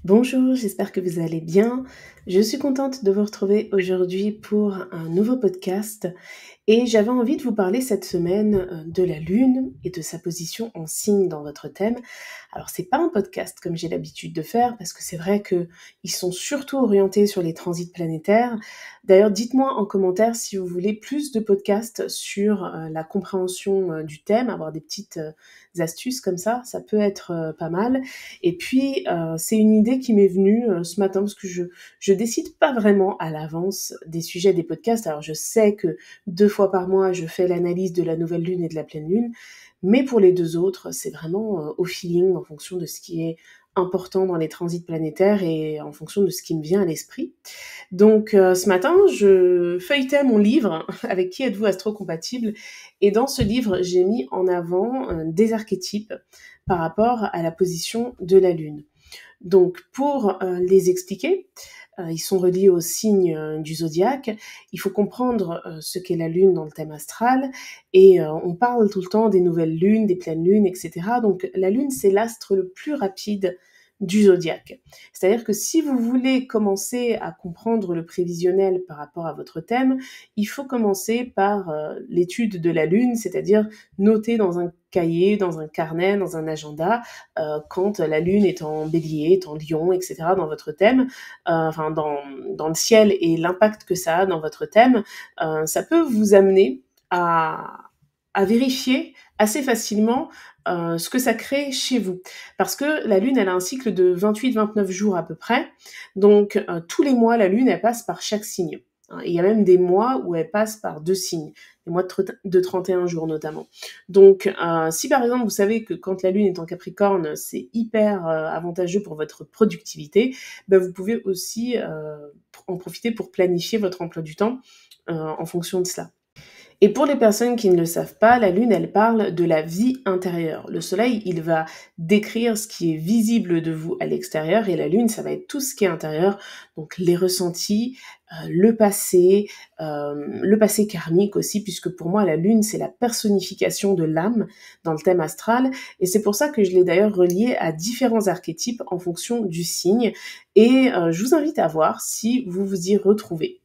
Bonjour, j'espère que vous allez bien. Je suis contente de vous retrouver aujourd'hui pour un nouveau podcast et j'avais envie de vous parler cette semaine de la Lune et de sa position en signe dans votre thème. Alors c'est pas un podcast comme j'ai l'habitude de faire parce que c'est vrai que ils sont surtout orientés sur les transits planétaires. D'ailleurs, dites-moi en commentaire si vous voulez plus de podcasts sur la compréhension du thème, avoir des petites astuces comme ça peut être pas mal. Et puis, c'est une idée qui m'est venue ce matin parce que je décide pas vraiment à l'avance des sujets des podcasts. Alors je sais que 2 fois par mois, je fais l'analyse de la nouvelle lune et de la pleine lune, mais pour les 2 autres, c'est vraiment, au feeling, en fonction de ce qui est important dans les transits planétaires et en fonction de ce qui me vient à l'esprit. Donc ce matin, je feuilletais mon livre «Avec qui êtes-vous astro-compatible?» et dans ce livre, j'ai mis en avant, des archétypes par rapport à la position de la Lune. Donc pour les expliquer, ils sont reliés au signe du zodiaque. Il faut comprendre ce qu'est la Lune dans le thème astral et on parle tout le temps des nouvelles lunes, des pleines lunes, etc. Donc la Lune, c'est l'astre le plus rapide du zodiaque. C'est-à-dire que si vous voulez commencer à comprendre le prévisionnel par rapport à votre thème, il faut commencer par l'étude de la Lune, c'est-à-dire noter dans un cahier, dans un carnet, dans un agenda, quand la Lune est en bélier, est en lion, etc. dans votre thème, enfin dans le ciel et l'impact que ça a dans votre thème, ça peut vous amener à vérifier assez facilement ce que ça crée chez vous. Parce que la Lune, elle a un cycle de 28-29 jours à peu près. Donc, tous les mois, la Lune, elle passe par chaque signe. Il y a même des mois où elle passe par 2 signes, des mois de 31 jours notamment. Donc, si par exemple vous savez que quand la Lune est en Capricorne, c'est hyper avantageux pour votre productivité, ben vous pouvez aussi en profiter pour planifier votre emploi du temps en fonction de cela. Et pour les personnes qui ne le savent pas, la Lune, elle parle de la vie intérieure. Le Soleil, il va décrire ce qui est visible de vous à l'extérieur, et la Lune, ça va être tout ce qui est intérieur, donc les ressentis, le passé karmique aussi, puisque pour moi, la Lune, c'est la personnification de l'âme dans le thème astral, et c'est pour ça que je l'ai d'ailleurs relié à différents archétypes en fonction du signe, et je vous invite à voir si vous vous y retrouvez.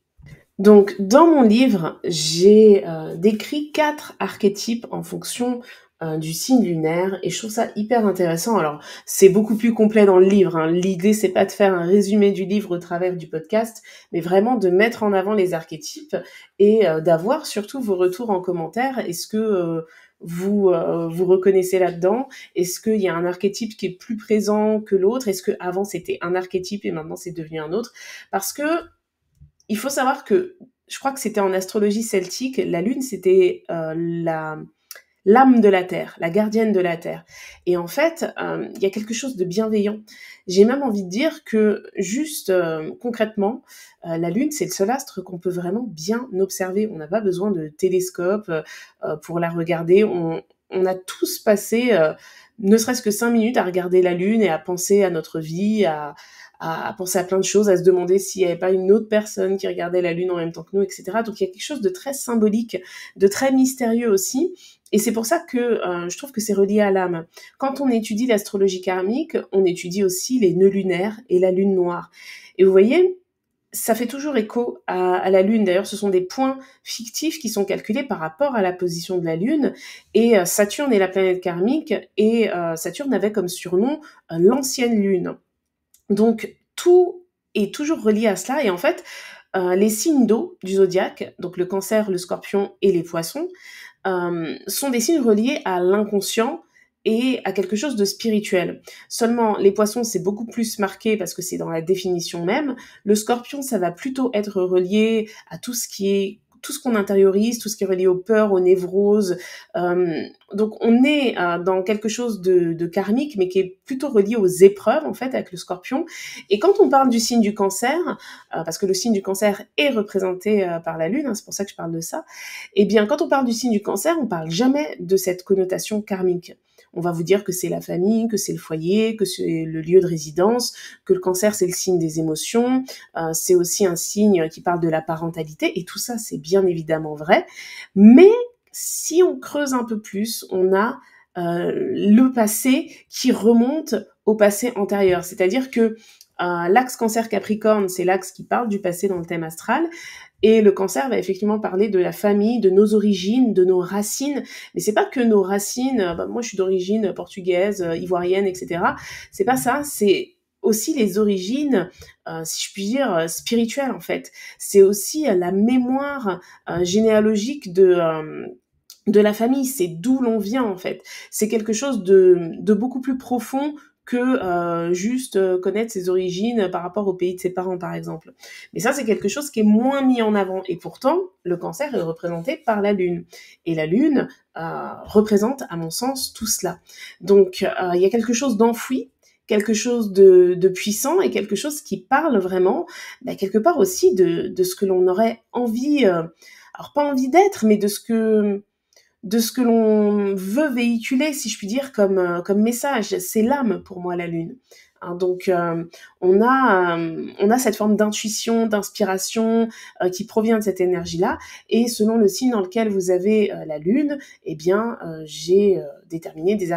Donc, dans mon livre, j'ai décrit 4 archétypes en fonction du signe lunaire et je trouve ça hyper intéressant. Alors, c'est beaucoup plus complet dans le livre, hein. L'idée, c'est pas de faire un résumé du livre au travers du podcast, mais vraiment de mettre en avant les archétypes et d'avoir surtout vos retours en commentaire. Est-ce que vous reconnaissez là-dedans? Est-ce qu'il y a un archétype qui est plus présent que l'autre? Est-ce que avant c'était un archétype et maintenant c'est devenu un autre? Parce que il faut savoir que, je crois que c'était en astrologie celtique, la Lune, c'était l'âme de la Terre, la gardienne de la Terre. Et en fait, il y a quelque chose de bienveillant. J'ai même envie de dire que, juste concrètement, la Lune, c'est le seul astre qu'on peut vraiment bien observer. On n'a pas besoin de télescope pour la regarder. On a tous passé ne serait-ce que 5 minutes à regarder la Lune et à penser à notre vie, à penser à plein de choses, à se demander s'il n'y avait pas une autre personne qui regardait la Lune en même temps que nous, etc. Donc il y a quelque chose de très symbolique, de très mystérieux aussi. Et c'est pour ça que je trouve que c'est relié à l'âme. Quand on étudie l'astrologie karmique, on étudie aussi les nœuds lunaires et la lune noire. Et vous voyez, ça fait toujours écho à la Lune. D'ailleurs, ce sont des points fictifs qui sont calculés par rapport à la position de la Lune. Et Saturne est la planète karmique, et Saturne avait comme surnom l'ancienne Lune. Donc, tout est toujours relié à cela. Et en fait, les signes d'eau du zodiaque, donc le Cancer, le Scorpion et les Poissons, sont des signes reliés à l'inconscient et à quelque chose de spirituel. Seulement, les Poissons, c'est beaucoup plus marqué parce que c'est dans la définition même. Le Scorpion, ça va plutôt être relié à tout ce qu'on intériorise, tout ce qui est relié aux peurs, aux névroses. Donc on est dans quelque chose de karmique, mais qui est plutôt relié aux épreuves, en fait, avec le Scorpion. Et quand on parle du signe du Cancer, parce que le signe du Cancer est représenté par la Lune, hein, c'est pour ça que je parle de ça, eh bien, quand on parle du signe du Cancer, on parle jamais de cette connotation karmique. On va vous dire que c'est la famille, que c'est le foyer, que c'est le lieu de résidence, que le Cancer, c'est le signe des émotions, c'est aussi un signe qui parle de la parentalité, et tout ça, c'est bien évidemment vrai. Mais si on creuse un peu plus, on a le passé qui remonte au passé antérieur. C'est-à-dire que l'axe Cancer Capricorne, c'est l'axe qui parle du passé dans le thème astral, et le Cancer va effectivement parler de la famille, de nos origines, de nos racines. Mais c'est pas que nos racines. Moi, je suis d'origine portugaise, ivoirienne, etc. C'est pas ça. C'est aussi les origines, si je puis dire, spirituelles en fait. C'est aussi la mémoire généalogique de la famille, c'est d'où l'on vient en fait. C'est quelque chose de beaucoup plus profond que juste connaître ses origines par rapport au pays de ses parents par exemple. Mais ça c'est quelque chose qui est moins mis en avant, et pourtant le Cancer est représenté par la Lune, et la Lune représente à mon sens tout cela. Donc il y a quelque chose d'enfoui, quelque chose de puissant, et quelque chose qui parle vraiment quelque part aussi de ce que l'on aurait envie, alors pas envie d'être, mais de ce que l'on veut véhiculer, si je puis dire, comme message. C'est l'âme pour moi, la Lune. Hein, donc on a cette forme d'intuition, d'inspiration qui provient de cette énergie-là, et selon le signe dans lequel vous avez la Lune, eh bien j'ai déterminé des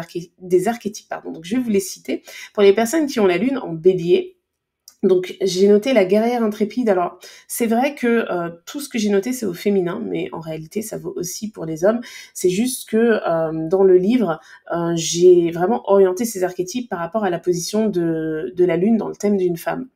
archétypes. Pardon. Donc je vais vous les citer. Pour les personnes qui ont la Lune en Bélier, donc j'ai noté la guerrière intrépide. Alors c'est vrai que tout ce que j'ai noté c'est au féminin, mais en réalité ça vaut aussi pour les hommes. C'est juste que dans le livre, j'ai vraiment orienté ces archétypes par rapport à la position de la Lune dans le thème d'une femme.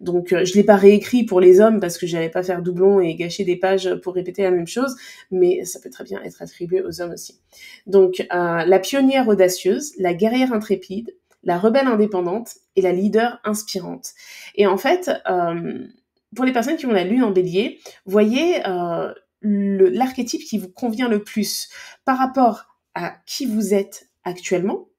Donc je l'ai pas réécrit pour les hommes parce que j'allais pas faire doublon et gâcher des pages pour répéter la même chose, mais ça peut très bien être attribué aux hommes aussi. Donc la pionnière audacieuse, la guerrière intrépide, la rebelle indépendante et la leader inspirante. Et en fait, pour les personnes qui ont la Lune en Bélier, voyez l'archétype qui vous convient le plus par rapport à qui vous êtes actuellement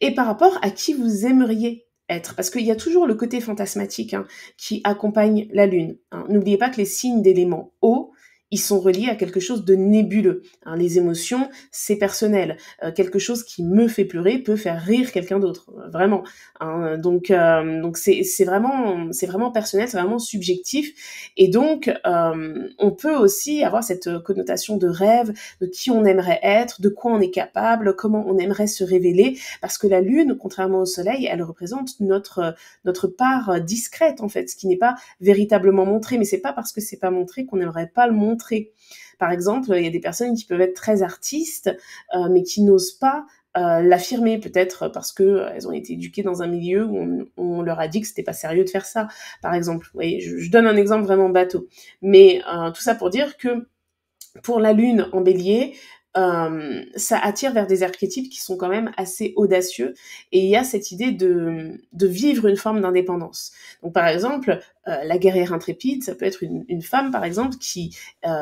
et par rapport à qui vous aimeriez être. Parce qu'il y a toujours le côté fantasmatique qui accompagne la Lune. N'oubliez pas que les signes d'éléments eau, ils sont reliés à quelque chose de nébuleux. Les émotions, c'est personnel. Quelque chose qui me fait pleurer peut faire rire quelqu'un d'autre, vraiment. Donc c'est vraiment personnel, c'est vraiment subjectif. Et donc on peut aussi avoir cette connotation de rêve, de qui on aimerait être, de quoi on est capable, comment on aimerait se révéler, parce que la Lune, contrairement au Soleil, elle représente notre part discrète en fait, ce qui n'est pas véritablement montré. Mais c'est pas parce que c'est pas montré qu'on n'aimerait pas le montrer. Par exemple, il y a des personnes qui peuvent être très artistes, mais qui n'osent pas l'affirmer, peut-être parce que elles ont été éduquées dans un milieu où on leur a dit que c'était pas sérieux de faire ça, par exemple. Vous voyez, je donne un exemple vraiment bateau, mais tout ça pour dire que pour la Lune en Bélier, ça attire vers des archétypes qui sont quand même assez audacieux, et il y a cette idée de vivre une forme d'indépendance. Donc par exemple, la guerrière intrépide, ça peut être une femme par exemple qui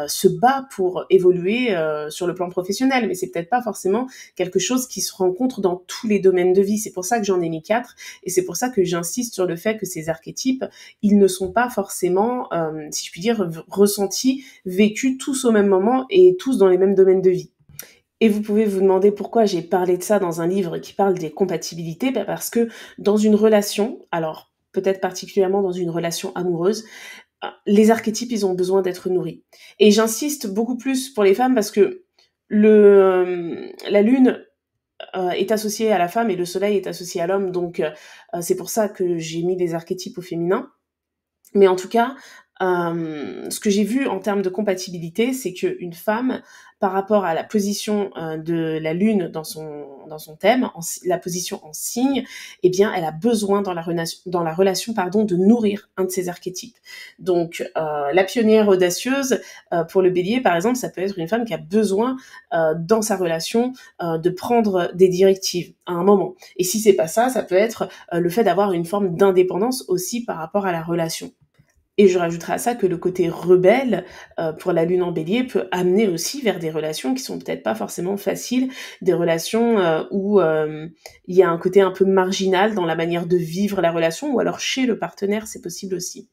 se bat pour évoluer sur le plan professionnel, mais c'est peut-être pas forcément quelque chose qui se rencontre dans tous les domaines de vie. C'est pour ça que j'en ai mis 4, et c'est pour ça que j'insiste sur le fait que ces archétypes, ils ne sont pas forcément, si je puis dire, ressentis, vécus tous au même moment et tous dans les mêmes domaines de vie. Et vous pouvez vous demander pourquoi j'ai parlé de ça dans un livre qui parle des compatibilités. Parce que dans une relation, alors peut-être particulièrement dans une relation amoureuse, les archétypes, ils ont besoin d'être nourris. Et j'insiste beaucoup plus pour les femmes parce que la Lune est associée à la femme et le Soleil est associé à l'homme. Donc c'est pour ça que j'ai mis des archétypes au féminin. Mais en tout cas, ce que j'ai vu en termes de compatibilité, c'est qu'une femme, par rapport à la position de la Lune dans son thème, la position en signe, eh bien, elle a besoin dans la relation de nourrir un de ses archétypes. Donc, la pionnière audacieuse, pour le Bélier, par exemple, ça peut être une femme qui a besoin dans sa relation de prendre des directives à un moment. Et si c'est pas ça, ça peut être le fait d'avoir une forme d'indépendance aussi par rapport à la relation. Et je rajouterai à ça que le côté rebelle pour la Lune en Bélier peut amener aussi vers des relations qui sont peut-être pas forcément faciles, des relations où il y a un côté un peu marginal dans la manière de vivre la relation, ou alors chez le partenaire, c'est possible aussi.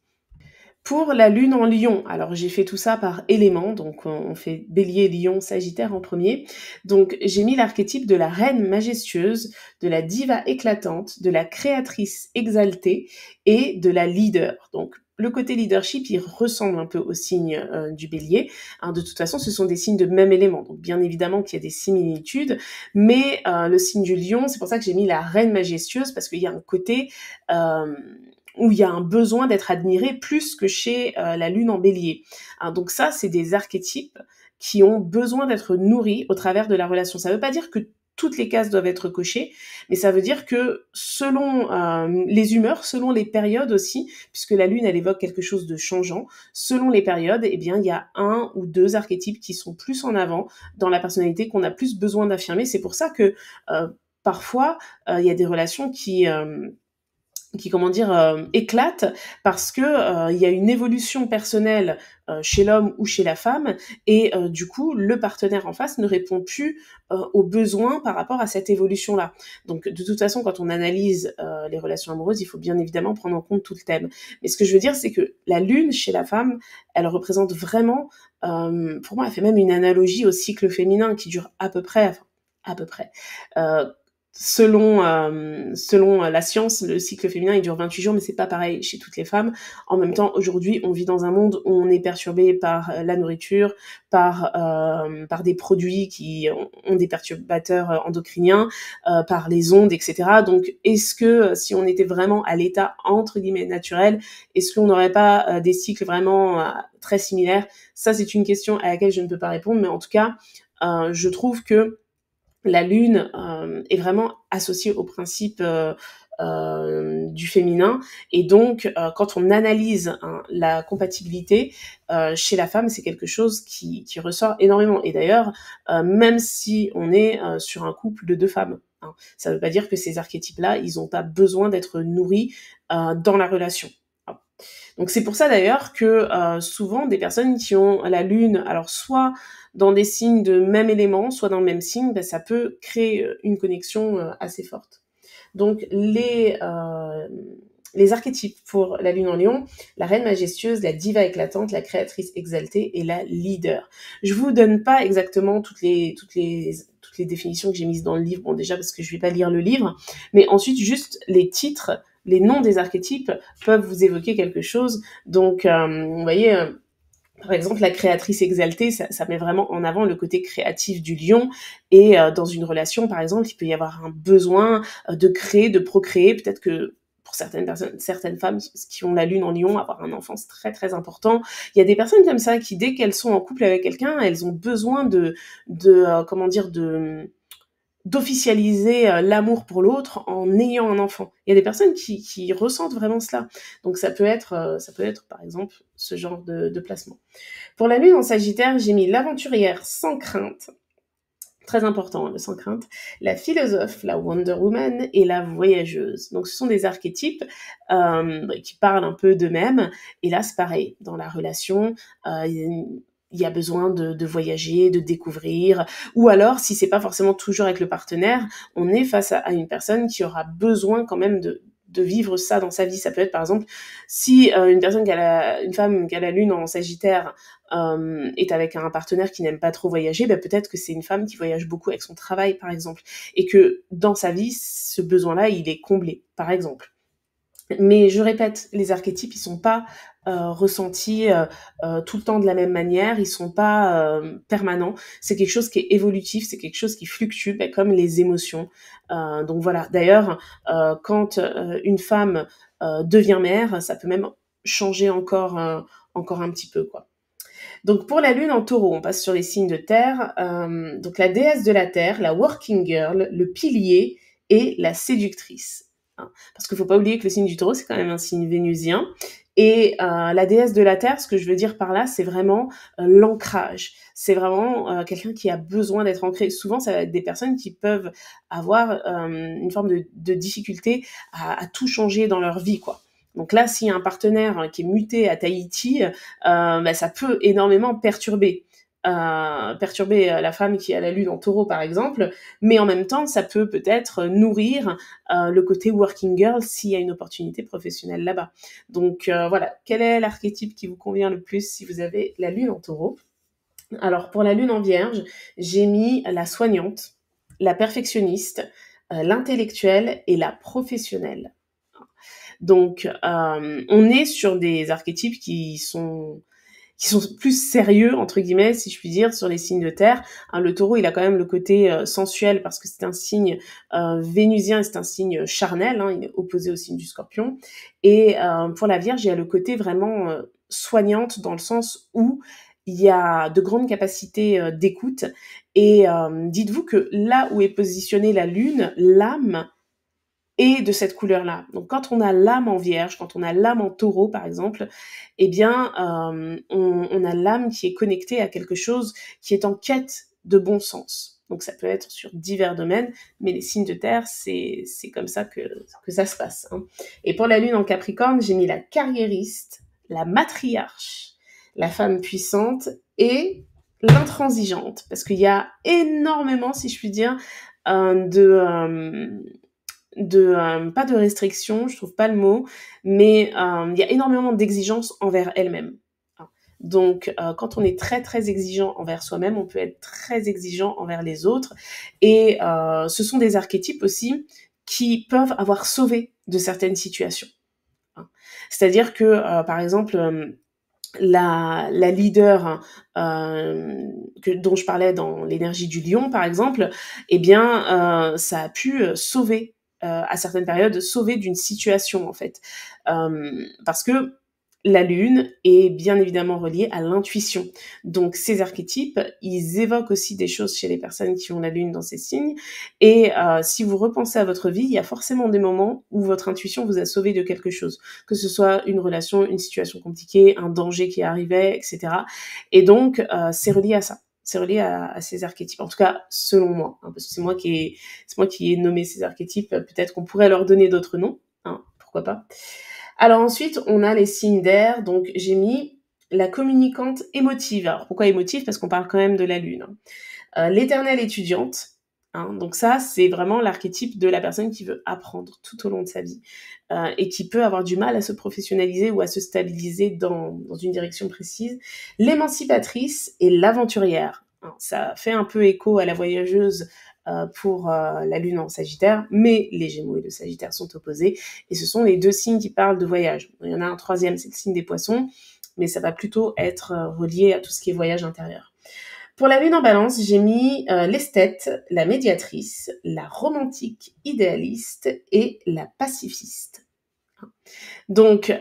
Pour la lune en lion, alors j'ai fait tout ça par éléments, donc on fait bélier, lion, sagittaire en premier. Donc j'ai mis l'archétype de la reine majestueuse, de la diva éclatante, de la créatrice exaltée et de la leader. Donc le côté leadership, il ressemble un peu au signe du bélier. Hein, de toute façon, ce sont des signes de même élément. Donc bien évidemment qu'il y a des similitudes, mais le signe du lion, c'est pour ça que j'ai mis la reine majestueuse, parce qu'il y a un côté... où il y a un besoin d'être admiré plus que chez la lune en bélier. Hein, donc ça, c'est des archétypes qui ont besoin d'être nourris au travers de la relation. Ça ne veut pas dire que toutes les cases doivent être cochées, mais ça veut dire que selon les humeurs, selon les périodes aussi, puisque la lune, elle évoque quelque chose de changeant, selon les périodes, eh bien, il y a un ou deux archétypes qui sont plus en avant dans la personnalité, qu'on a plus besoin d'affirmer. C'est pour ça que parfois, il y a des relations qui comment dire, éclate parce que il y a une évolution personnelle chez l'homme ou chez la femme et du coup le partenaire en face ne répond plus aux besoins par rapport à cette évolution là. Donc de toute façon quand on analyse les relations amoureuses, il faut bien évidemment prendre en compte tout le thème. Mais ce que je veux dire c'est que la lune chez la femme, elle représente vraiment pour moi elle fait même une analogie au cycle féminin qui dure à peu près euh, selon la science, le cycle féminin il dure 28 jours, mais c'est pas pareil chez toutes les femmes. En même temps, aujourd'hui, on vit dans un monde où on est perturbé par la nourriture, par des produits qui ont des perturbateurs endocriniens, par les ondes, etc. Donc, est-ce que si on était vraiment à l'état entre guillemets naturel, est-ce qu'on n'aurait pas des cycles vraiment très similaires? Ça, c'est une question à laquelle je ne peux pas répondre, mais en tout cas, je trouve que la lune est vraiment associée au principe du féminin et donc quand on analyse la compatibilité chez la femme, c'est quelque chose qui ressort énormément. Et d'ailleurs, même si on est sur un couple de deux femmes, hein, ça ne veut pas dire que ces archétypes-là, ils n'ont pas besoin d'être nourris dans la relation. Donc c'est pour ça d'ailleurs que souvent des personnes qui ont la lune, alors soit dans des signes de même élément, soit dans le même signe, ben, ça peut créer une connexion assez forte. Donc les archétypes pour la lune en lion, la reine majestueuse, la diva éclatante, la créatrice exaltée et la leader. Je vous donne pas exactement toutes les définitions que j'ai mises dans le livre, bon déjà parce que je vais pas lire le livre, mais ensuite juste les titres, les noms des archétypes peuvent vous évoquer quelque chose. Donc vous voyez par exemple, la créatrice exaltée, ça met vraiment en avant le côté créatif du lion. Et dans une relation, par exemple, il peut y avoir un besoin de créer, de procréer. Peut-être que pour certaines personnes, certaines femmes qui ont la lune en lion, avoir un enfant, c'est très très important. Il y a des personnes comme ça qui, dès qu'elles sont en couple avec quelqu'un, elles ont besoin d'officialiser l'amour pour l'autre en ayant un enfant. Il y a des personnes qui ressentent vraiment cela. Donc ça peut être par exemple ce genre de placement. Pour la lune en Sagittaire, j'ai mis l'aventurière sans crainte, très important, le sans crainte, la philosophe, la Wonder Woman et la voyageuse. Donc ce sont des archétypes qui parlent un peu d'eux-mêmes. Et là, c'est pareil, dans la relation, il y a besoin de voyager, de découvrir, ou alors, si c'est pas forcément toujours avec le partenaire, on est face à une personne qui aura besoin quand même de vivre ça dans sa vie. Ça peut être par exemple si une femme qui a la lune en Sagittaire est avec un partenaire qui n'aime pas trop voyager, ben peut-être que c'est une femme qui voyage beaucoup avec son travail par exemple, et que dans sa vie ce besoin-là il est comblé par exemple. Mais je répète, les archétypes ils sont pas ressentis tout le temps de la même manière, ils sont pas permanents, c'est quelque chose qui est évolutif, c'est quelque chose qui fluctue, ben, comme les émotions. Donc voilà, d'ailleurs quand une femme devient mère, ça peut même changer encore un petit peu quoi. Donc pour la lune en taureau, on passe sur les signes de terre. Donc la déesse de la terre, la working girl, le pilier et la séductrice. Hein. Parce qu'il ne faut pas oublier que le signe du taureau, c'est quand même un signe vénusien. Et la déesse de la terre, ce que je veux dire par là, c'est vraiment l'ancrage. C'est vraiment quelqu'un qui a besoin d'être ancré. Souvent, ça va être des personnes qui peuvent avoir une forme de difficulté à tout changer dans leur vie, quoi. Donc là, s'il y a un partenaire qui est muté à Tahiti, ça peut énormément perturber. perturber la femme qui a la lune en taureau, par exemple, mais en même temps, ça peut peut-être nourrir le côté working girl s'il y a une opportunité professionnelle là-bas. Donc voilà, quel est l'archétype qui vous convient le plus si vous avez la lune en taureau? Alors pour la lune en vierge, j'ai mis la soignante, la perfectionniste, l'intellectuelle et la professionnelle. Donc on est sur des archétypes qui sont plus sérieux, entre guillemets, si je puis dire, sur les signes de terre. Hein, le taureau, il a quand même le côté sensuel parce que c'est un signe vénusien, c'est un signe charnel, hein, il est opposé au signe du scorpion. Et pour la Vierge, il y a le côté vraiment soignante dans le sens où il y a de grandes capacités d'écoute. Et dites-vous que là où est positionnée la Lune, l'âme et de cette couleur-là. Donc quand on a l'âme en vierge, quand on a l'âme en taureau par exemple, eh bien on a l'âme qui est connectée à quelque chose qui est en quête de bon sens. Donc ça peut être sur divers domaines, mais les signes de terre, c'est comme ça que ça se passe. Hein. Et pour la lune en Capricorne, j'ai mis la carriériste, la matriarche, la femme puissante et l'intransigeante, parce qu'il y a énormément, si je puis dire, pas de restrictions, je trouve pas le mot, mais il y a énormément d'exigences envers elle-même. Donc, quand on est très très exigeant envers soi-même, on peut être très exigeant envers les autres. Et ce sont des archétypes aussi qui peuvent avoir sauvé de certaines situations. C'est-à-dire que, par exemple, la leader dont je parlais dans l'énergie du lion, par exemple, eh bien, ça a pu sauver à certaines périodes, sauver d'une situation en fait, parce que la lune est bien évidemment reliée à l'intuition. Donc ces archétypes, ils évoquent aussi des choses chez les personnes qui ont la lune dans ces signes. Et si vous repensez à votre vie, il y a forcément des moments où votre intuition vous a sauvé de quelque chose, que ce soit une relation, une situation compliquée, un danger qui arrivait, etc. Et donc c'est relié à ça. C'est relié à ces archétypes, en tout cas selon moi, hein, parce que c'est moi qui ai nommé ces archétypes. Peut-être qu'on pourrait leur donner d'autres noms, hein, pourquoi pas. Alors ensuite, on a les signes d'air, donc j'ai mis la communicante émotive. Alors pourquoi émotive? Parce qu'on parle quand même de la lune. L'éternelle étudiante, hein, donc ça, c'est vraiment l'archétype de la personne qui veut apprendre tout au long de sa vie et qui peut avoir du mal à se professionnaliser ou à se stabiliser dans une direction précise. L'émancipatrice et l'aventurière. Hein, ça fait un peu écho à la voyageuse pour la lune en Sagittaire, mais les Gémeaux et le Sagittaire sont opposés, et ce sont les deux signes qui parlent de voyage. Il y en a un troisième, c'est le signe des Poissons, mais ça va plutôt être relié à tout ce qui est voyage intérieur. Pour la lune en balance, j'ai mis l'esthète, la médiatrice, la romantique idéaliste et la pacifiste. Donc,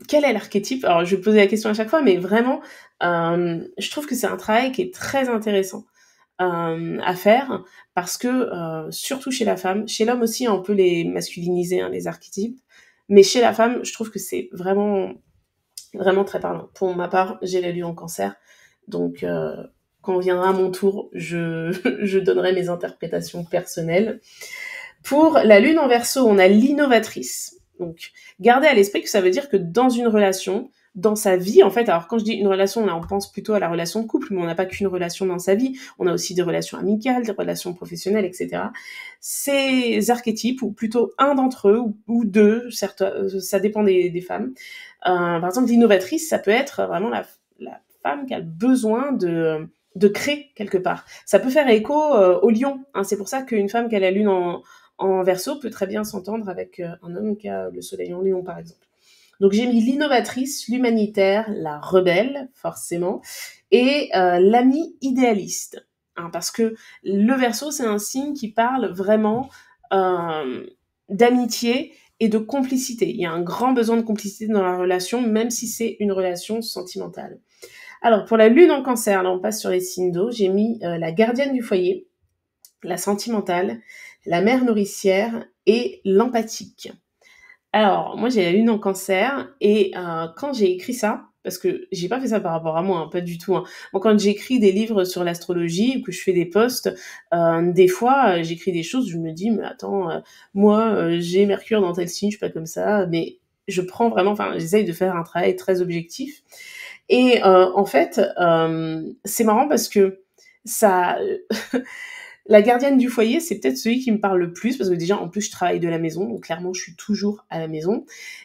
quel est l'archétype? Alors, je vais poser la question à chaque fois, mais vraiment, je trouve que c'est un travail qui est très intéressant à faire, parce que surtout chez la femme, chez l'homme aussi on peut les masculiniser, hein, les archétypes, mais chez la femme, je trouve que c'est vraiment, vraiment très parlant. Pour ma part, j'ai la lune en cancer, donc quand viendra à mon tour, je donnerai mes interprétations personnelles. Pour la lune en Verseau, on a l'innovatrice. Donc, gardez à l'esprit que ça veut dire que dans une relation, dans sa vie, en fait, alors quand je dis une relation, là, on pense plutôt à la relation de couple, mais on n'a pas qu'une relation dans sa vie, on a aussi des relations amicales, des relations professionnelles, etc. Ces archétypes, ou plutôt un d'entre eux, ou deux, certes, ça dépend des femmes. Par exemple, l'innovatrice, ça peut être vraiment la femme qui a besoin de créer quelque part. Ça peut faire écho au lion, hein. C'est pour ça qu'une femme qui a la lune en Verseau peut très bien s'entendre avec un homme qui a le soleil en lion, par exemple. Donc j'ai mis l'innovatrice, l'humanitaire, la rebelle, forcément, et l'ami idéaliste. Hein, parce que le Verseau, c'est un signe qui parle vraiment d'amitié et de complicité. Il y a un grand besoin de complicité dans la relation, même si c'est une relation sentimentale. Alors, pour la lune en cancer, là on passe sur les signes d'eau, j'ai mis la gardienne du foyer, la sentimentale, la mère nourricière et l'empathique. Alors, moi j'ai la lune en cancer, et quand j'ai écrit ça, parce que j'ai pas fait ça par rapport à moi, hein, pas du tout. Hein. Bon, quand j'écris des livres sur l'astrologie, ou que je fais des posts, des fois j'écris des choses, je me dis, mais attends, moi j'ai Mercure dans tel signe, je suis pas comme ça, mais je prends vraiment, enfin, j'essaye de faire un travail très objectif. Et en fait, c'est marrant parce que ça, la gardienne du foyer, c'est peut-être celui qui me parle le plus parce que déjà, en plus, je travaille de la maison, donc clairement, je suis toujours à la maison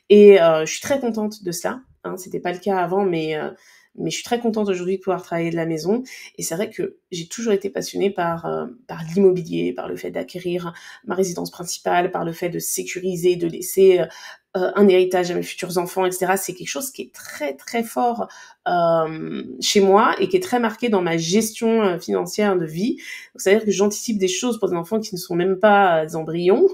et je suis très contente de ça. Hein, c'était pas le cas avant, mais je suis très contente aujourd'hui de pouvoir travailler de la maison. Et c'est vrai que j'ai toujours été passionnée par l'immobilier, par le fait d'acquérir ma résidence principale, par le fait de sécuriser, de laisser un héritage à mes futurs enfants, etc. C'est quelque chose qui est très très fort chez moi et qui est très marqué dans ma gestion financière de vie. Donc, c'est-à-dire que j'anticipe des choses pour des enfants qui ne sont même pas des embryons.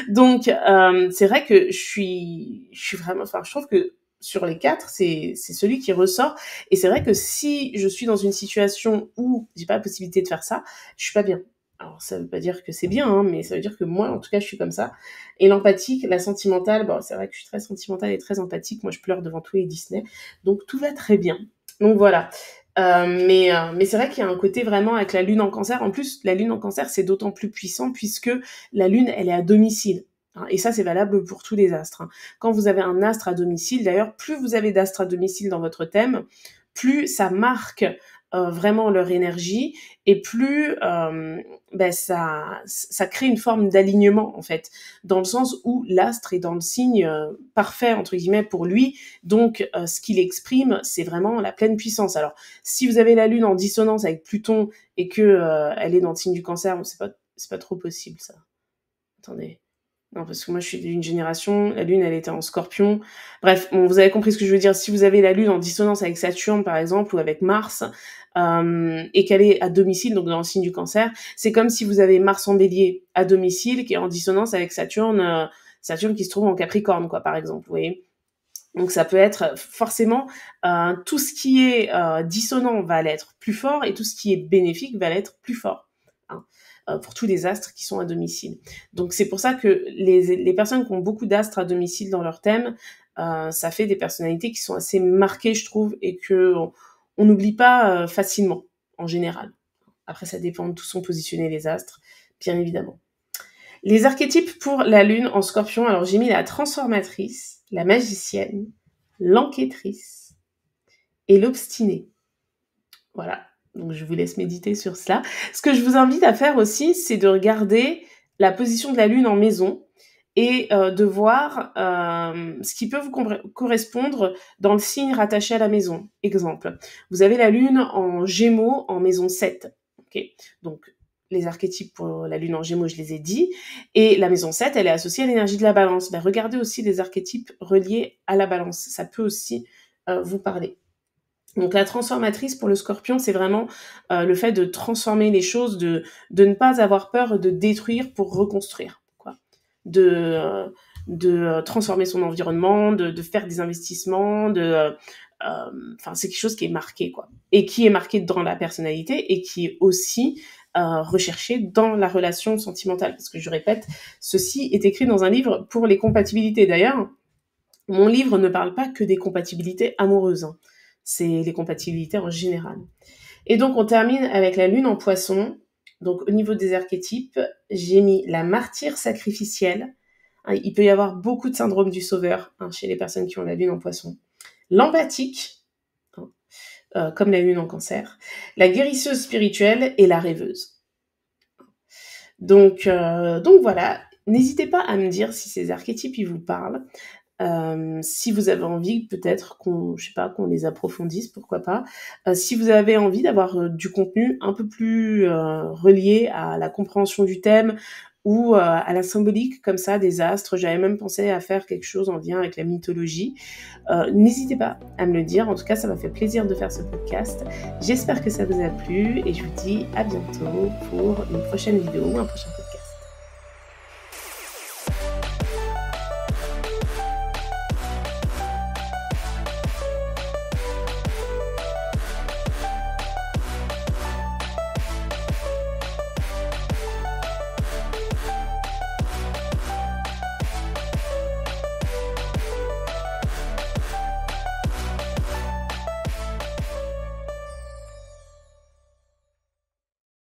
Donc, c'est vrai que je suis vraiment, enfin, je trouve que sur les 4, c'est celui qui ressort. Et c'est vrai que si je suis dans une situation où j'ai pas la possibilité de faire ça, je suis pas bien. Alors, ça veut pas dire que c'est bien, hein, mais ça veut dire que moi, en tout cas, je suis comme ça. Et l'empathique, la sentimentale, bon, c'est vrai que je suis très sentimentale et très empathique. Moi, je pleure devant tous les Disney. Donc, tout va très bien. Donc, voilà. Mais c'est vrai qu'il y a un côté vraiment avec la lune en cancer. En plus, la lune en cancer, c'est d'autant plus puissant puisque la lune, elle est à domicile. Et ça, c'est valable pour tous les astres. Quand vous avez un astre à domicile, d'ailleurs, plus vous avez d'astres à domicile dans votre thème, plus ça marque vraiment leur énergie et plus ça crée une forme d'alignement en fait, dans le sens où l'astre est dans le signe parfait entre guillemets pour lui, donc ce qu'il exprime c'est vraiment la pleine puissance. Alors si vous avez la lune en dissonance avec Pluton et que elle est dans le signe du cancer, bon, c'est pas trop possible ça. Attendez. Non, parce que moi, je suis d'une génération, la Lune, elle était en Scorpion. Bref, bon, vous avez compris ce que je veux dire. Si vous avez la Lune en dissonance avec Saturne, par exemple, ou avec Mars, et qu'elle est à domicile, donc dans le signe du Cancer, c'est comme si vous avez Mars en Bélier à domicile, qui est en dissonance avec Saturne, Saturne qui se trouve en Capricorne, quoi, par exemple, vous voyez. Donc ça peut être forcément tout ce qui est dissonant va l'être plus fort et tout ce qui est bénéfique va l'être plus fort. Hein, pour tous les astres qui sont à domicile. Donc c'est pour ça que les personnes qui ont beaucoup d'astres à domicile dans leur thème, ça fait des personnalités qui sont assez marquées, je trouve, et que on n'oublie pas facilement, en général. Après, ça dépend de où sont positionnés les astres, bien évidemment. Les archétypes pour la lune en Scorpion, alors j'ai mis la transformatrice, la magicienne, l'enquêtrice et l'obstinée. Voilà. Donc, je vous laisse méditer sur cela. Ce que je vous invite à faire aussi, c'est de regarder la position de la Lune en maison et de voir ce qui peut vous correspondre dans le signe rattaché à la maison. Exemple, vous avez la Lune en Gémeaux en maison 7. Okay, donc, les archétypes pour la Lune en Gémeaux, je les ai dit. Et la maison 7, elle est associée à l'énergie de la balance. Ben, regardez aussi les archétypes reliés à la balance. Ça peut aussi vous parler. Donc la transformatrice pour le Scorpion, c'est vraiment le fait de transformer les choses, de ne pas avoir peur de détruire pour reconstruire, quoi. De transformer son environnement, de faire des investissements, enfin c'est quelque chose qui est marqué, quoi, et qui est marqué dans la personnalité et qui est aussi recherché dans la relation sentimentale. Parce que je répète, ceci est écrit dans un livre pour les compatibilités. D'ailleurs, mon livre ne parle pas que des compatibilités amoureuses, hein. C'est les compatibilités en général. Et donc, on termine avec la lune en poisson. Donc, au niveau des archétypes, j'ai mis la martyre sacrificielle. Il peut y avoir beaucoup de syndrome du sauveur chez les personnes qui ont la lune en poisson. L'empathique, comme la lune en cancer. La guérisseuse spirituelle et la rêveuse. Donc voilà. N'hésitez pas à me dire si ces archétypes ils vous parlent. Si vous avez envie peut-être qu'on les approfondisse, pourquoi pas. Si vous avez envie d'avoir du contenu un peu plus relié à la compréhension du thème ou à la symbolique comme ça des astres, j'avais même pensé à faire quelque chose en lien avec la mythologie. N'hésitez pas à me le dire, en tout cas ça m'a fait plaisir de faire ce podcast. J'espère que ça vous a plu et je vous dis à bientôt pour une prochaine vidéo ou un prochain podcast.